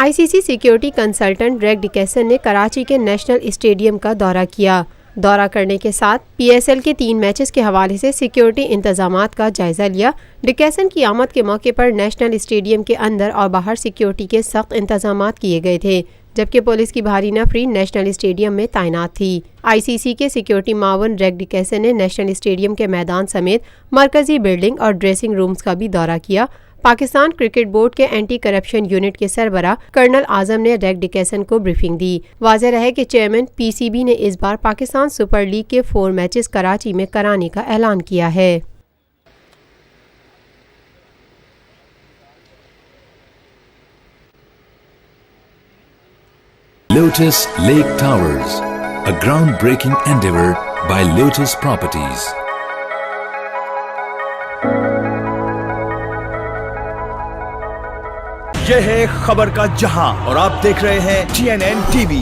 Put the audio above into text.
ICC security consultant ریگ ڈکیسن نے کراچی کے national stadium کا دورہ کیا۔ دورہ کرنے کے ساتھ PSL کے 3 میچز کے حوالے سے سیکیورٹی انتظامات کا جائزہ لیا۔ ڈکیسن کی آمد کے موقع پر نیشنل اسٹیڈیم کے اندر اور باہر سیکیورٹی کے سخت انتظامات کیے گئے تھے، جبکہ پولیس کی بھاری نفری نیشنل اسٹیڈیم میں تعینات تھی۔ ICC کے سیکیورٹی معاون ریگ ڈکیسن نے نیشنل اسٹیڈیم کے میدان سمیت مرکزی بلڈنگ اور ڈریسنگ رومز کا بھی دورہ کیا۔ پاکستان کرکٹ بورڈ کے اینٹی کرپشن یونٹ کے سربراہ کرنل اعظم نے ریگ ڈکیسن کو بریفنگ دی۔ واضح رہے کہ چیئرمین PCB نے اس بار پاکستان سپر لیگ کے 4 میچز کراچی میں کرانے کا اعلان کیا ہے۔ Lotus Lake Towers, a groundbreaking endeavor by Lotus Properties. یہ ہے خبر کا جہاں اور آپ دیکھ رہے ہیں TNN TV۔